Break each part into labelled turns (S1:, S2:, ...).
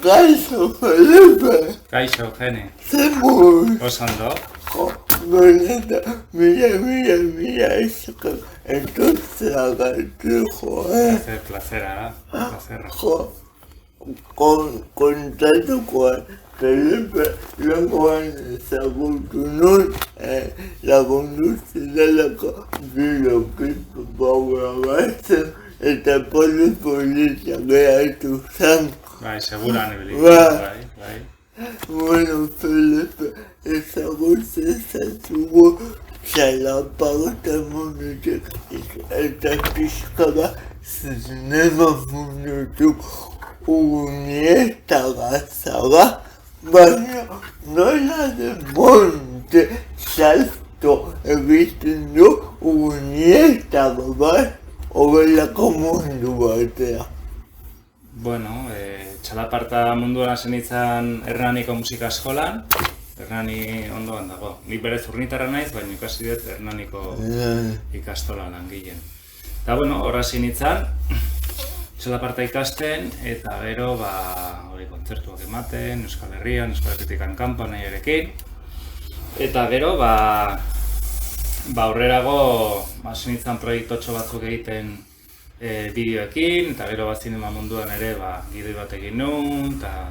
S1: Kaixo, Felipe.
S2: Kaixo, Jene.
S1: Zemur.
S2: Oso ondo.
S1: Boleta, mira, eso que entonces agarró,
S2: Plazera.
S1: Contacto con Felipe, luego se afortunó la conducta de la video que para grabarse esta política que hay tu sang.
S2: Bai, seguran ibili. Bai.
S1: Bueno, Felipe, esa cosa tuvo que la pauta mundial esta piscada cinema mundial uniesta saga, bueno, no la de monte salto, vistiendo uniesta saga o la común batea.
S2: Bueno, txalaparta munduan hasi nintzen Hernaniko musika eskolan. Hernani ondoan dago. Nik berez Urnitarra naiz, baina ikasi dut Hernaniko ikastola langileen. Eta bueno, horra hasi nintzen, txalaparta ikasten, eta gero, hori kontzertuak ematen, Euskal Herrian, Euskal Herritikan kanpo nahiarekin. Eta gero, aurrerago, hasi nintzen proiektotxo batzuk egiten bideoekin, eta gero zinema munduan ere gidoi bat egin nuen, eta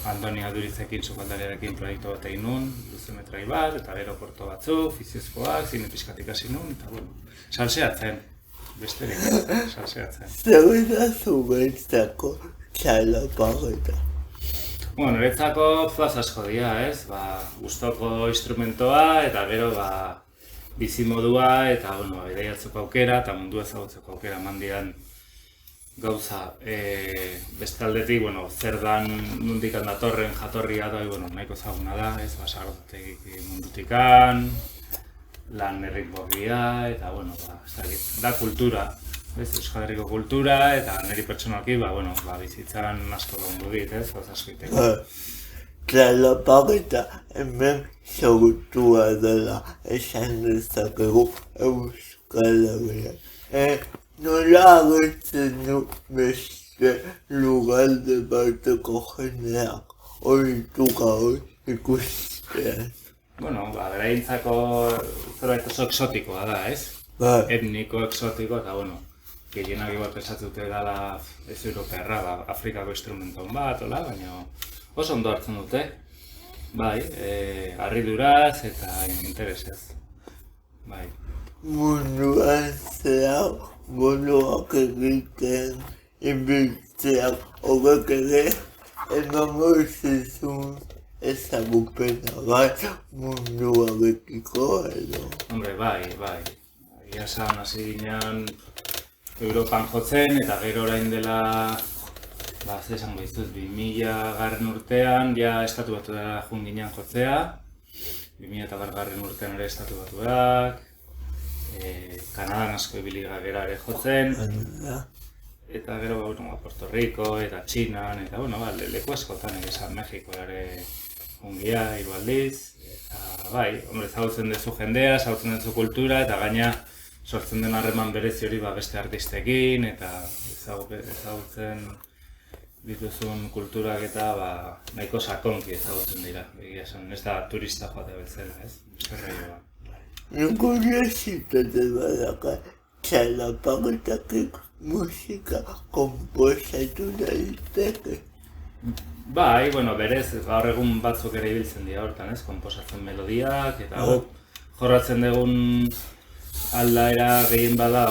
S2: Andoni Adurizekin sukaldariarekin proiektu bat egin nuen, luzemetrai bat, eta gero porto batzuk, fiziozkoak, zine pizkatik hasi nuen, eta bueno, salseatzen, besterik ez, salseatzen.
S1: Zer da zuretzako txalaparta?
S2: Bueno, niretzako asko dira, ez? Gustoko instrumentoa, eta gero bizimodua eta bidaiatzeko aukera eta mundua ezagutzeko aukera eman didan gauza. Beste aldetik, zer dan nondik datorren jatorria da, nahiko ezaguna da, ez? Sagardotegik mundutikan, lan erritmoak dira, eta da kultura, ez? Euskal Herriko kultura, eta niri pertsonalki, bizitzan asko dondu dit, ez? Gauza asko iteko.
S1: Txalaparta hemen sortua dela esan dezakegu Euskal Herrian. Nola agertzen du beste lugalde bateko jendeak horitu gaur ikustean?
S2: Beraientzako zerbait oso exotikoa da, ez? Etniko, exotiko, eta gehienak igual pensatzute dela ez europearra, Afrikako instrumenton bat, baina oso ondo hartzen dute, harriduraz eta interesez,
S1: Munduan zehar, boloak egiten, ibiltzeak horrek ere, emango zizun ezagupena bat munduarekiko edo.
S2: Hombre, bai. Egia esan hasi ginen Europan jotzen eta gero orain dela zer esango dizut, 2000 urtean, estatu batuak joan ginen jotzea, 2001 urtean ere estatu batuak, Kanadan asko ibili gera ere jotzen, eta gero Puerto Rico eta Txinan, eta leku askotan esan Mexiko ere jungia, hiru aldiz, eta ezagutzen duzu jendea, ezagutzen duzu kultura, eta gaina sortzen den harreman berezi hori beste artistekin, eta ezagutzen dituzun kulturak eta nahiko sakonki ezagutzen dira, egia esan, ez da turista joatea bezala, ez? Bizkarraioa.
S1: Kuriositate badaka, txalapartakik musika konposatu daiteke?
S2: Berez, gaur egun batzuk ere ibiltzen dira hortan, ez? Konposatzen melodiak, eta jorratzen dugun aldaera gehien bada,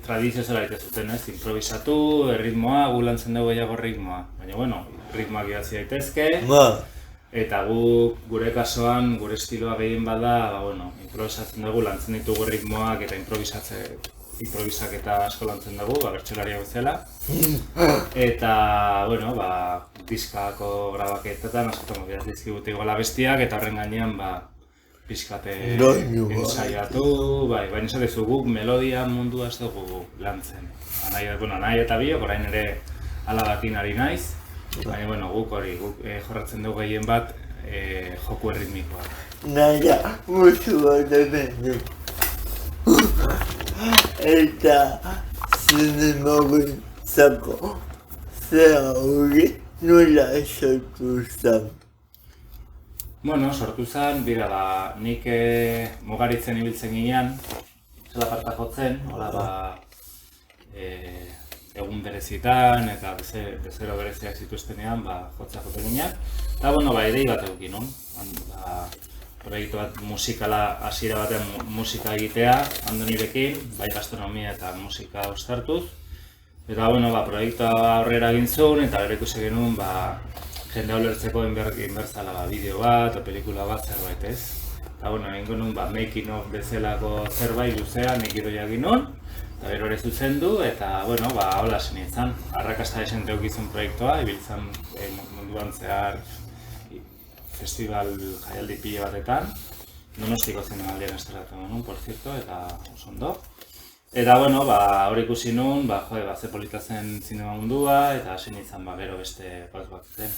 S2: tradizio zela zuten, ez? Improvisatu, ritmoa, gu lantzen dugu gehiago ritmoa. Baina, ritmoak idatzi daitezke, eta gure kasuan, gure estiloa gehien bada, improvisatzen dugu, lantzen ditugu ritmoak eta improvisaketa asko lantzen dugu, bertsolaria bezala. Eta, diskako grabaketetan askotan mobiaz dizkigutik gola bestiak, eta horren gainean, pizkate ensaiatu, baina esatezu guk melodia mundua ez dugu lantzen. Nahi eta biok, orain ere alabakin ari naiz, baina guk jorratzen dugu gehien bat joku erritmikoa.
S1: Naia, musu bat edo. Eta zinemagintzako zera hori nola sortu zen.
S2: Bueno, sortu zen, bera nik mugaritzen ibiltzen ginean, zela parta jotzen, hola egun berezitan eta bezero bereziak zituztenean jotzea joten ginean. Eta, bueno, idei bat edukin, non? Proiektu bat musikala, hasiera batean musika egitea, Andonirekin, bai gastronomia eta musika uztartuz. Eta, bueno, proiektua aurrera egin zuen, eta gero ikusi genuen, jendea ulertzeko inbertzala bideo bat, eta pelikula bat zerbait ez. Eta, bueno, egin genuen making of bezalako zerbait luzea, nik idoia egin nuen, eta gero ere zuzendu, eta, bueno, hola zen izan. Arrakasta esente eukizun proiektua, ibiltzen munduan zehar festival jaialdi pile batetan. Donostiko zinemaldian estrelatu genuen, por cierto, eta oso ondo. Eta, bueno, hori ikusi nuen, ze polita zen zinema mundua, eta hasi nintzen gero beste paus bat zen.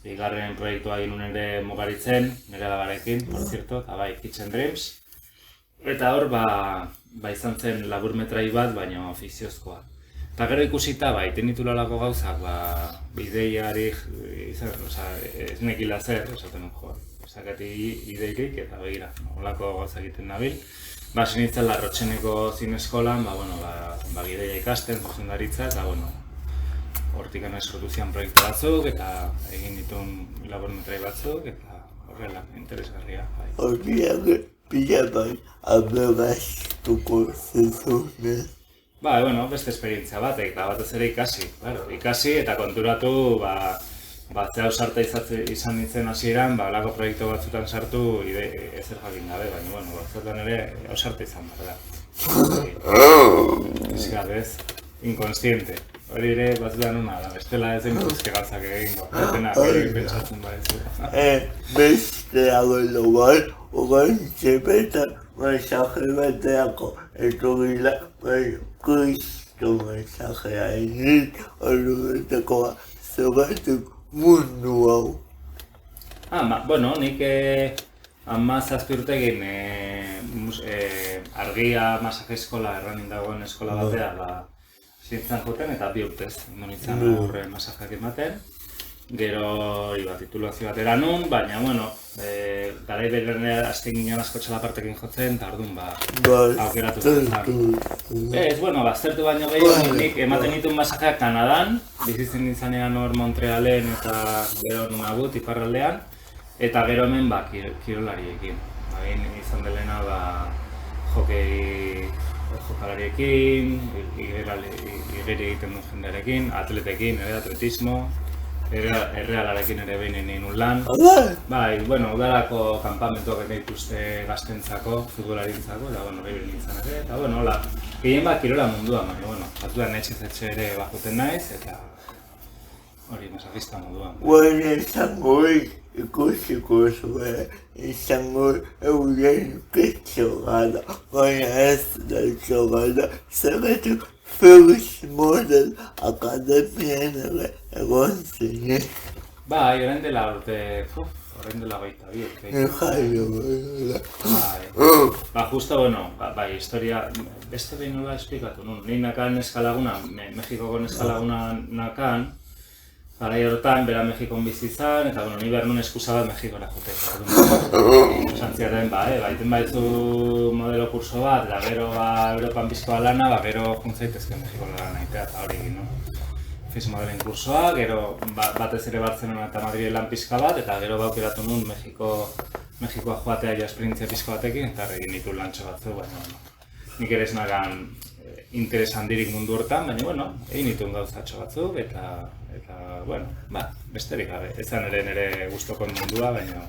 S2: Bigarren proiektua egin nuen ere mugaritzen, nire alabarekin, por cierto, eta Kitchen Dreams. Eta hor, izan zen laburmetrai bat, baina fikziozkoa. Eta gero ikusita, iten nitulalako gauzak, ideiari, ez nekila zer, esaten nuen joan. Ezakati ideirik eta begira, holako gauzak egiten nabil. Sinitzen Larrotxeneko zineskolan, gideia ikasten, zuzendaritza, eta hortik sortu zian proiektu batzuk, eta egin dituen laburmetrai batzuk, eta horrela, interesgarria.
S1: Horriak pila aberastuko zezunez.
S2: Beste esperientzia bat, eta batez ere ikasi eta konturatu, ze ausarta izan nintzen hasieran, lako proiektu batzutan sartu ezer jakin gabe, baina, batzutan ere ausarta izan behar da. Ezgabez, inkonstiente. Hori ere batzutan una da, bestela ez den guzke gauzak egingo. Etenak egin pentsatzen badezu.
S1: Beste agolo bat, ogan txepetan masaje bateako, eto gila, kristo masajea egin, hori betekoa, zogatuk mundu hau.
S2: Nik 17 urtekin argia masaje eskola erranin dagoen eskola batea zintzen joten eta 2 urtez nintzen horre masajeak ematen. Gero titulazio bat eranun, baina, garai berenera azten ginen asko txalapartekin jotzen, eta orduan aukeratu zen. Baztertu baino gehiago, nik ematen dituen masajeak Kanadan, bizitzen nintzanean hor Montrealen eta gero Nunavut, iparraldean, eta gero hemen kirolariekin. Egin izan delena jokalariekin, igeri egiten duen jendearekin, atletekin, atletismo, errealarekin ere behin egin lan. Udalako kanpamentuak ere dituzte gaztentzako, futbolarintzako, eta gehien nintzen ere, eta gehien kirola munduan, baina, batzutan etxe ere bajoten naiz, eta hori masajista munduan.
S1: Izango ikusiko zuen, izango euren ketxogada, baina ez da txogada, zerretu First Model Akademian ere egon zen.
S2: Orain dela urte, orain dela 22 urte. Justo, historia, beste behin nola esplikatu nun. Ni nakan eskalaguna, Mexikoko eskalaguna nakan, garai horretan, bera Mexikon bizi izan, eta ni behar nun eskusa bat Mexikora joteko. Santziaren, baiten baizu modelo kurso bat, eta gero Europan bizkoa lana, gero juntzaitezken Mexikon lana egitea, eta hori egin, First Modelen kursoa, gero batez ere Bartzelona eta Madrid lan pizka bat, eta gero aukeratu nun Mexikoa joatea esperientzia pizko batekin, eta egin ditu lantxo batzu, nik ere ez nagan interes handirik mundu hortan, baina, egin dituen gauzatxo batzuk, eta, besterik gabe. Ezan ere nire guztoko mundua, baina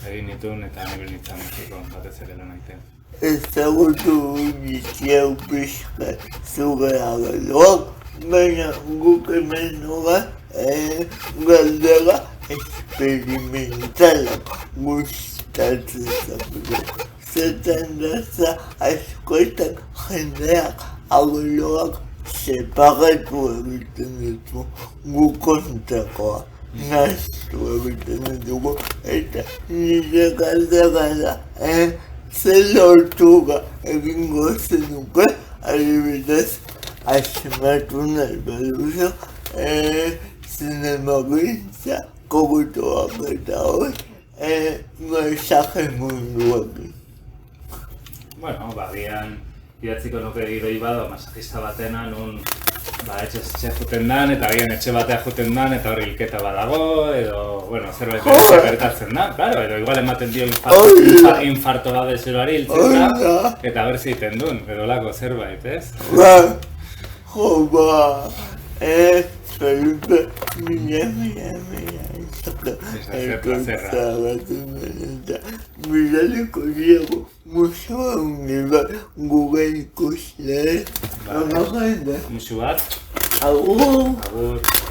S2: egin dituen eta nibil nintzen Mexikon batez ere lan aitea.
S1: Ezagutu nizio pixka zugea geloak, baina guk hemen noga galdera esperimentalak gustatzen zapiko. Zetan daza askoetan jendeak agloak separatu egiten ditu gu kontrakoa. Nastu egiten ditugu eta nire galdera zelortuga egingo zenuke adibidez asmatu nahi baduzu zinemagintza, gogotoak eta hori, mensaje munduak.
S2: Bueno, bagian, idatziko nuke gidoi bado, masajista batena, nun etxe juten dan, eta agian etxe batea juten dan, eta hori hilketa badago, edo, bueno, zerbait gertatzen da, claro, edo igual ematen dio infarto bat bezeroari hiltzen da, eta berzi egiten duen, edo lako zerbait, ez?
S1: Felipe, mira, mirareko diago, musua uniba, Google ikusle,
S2: Musu bat,
S1: agur.
S2: agur.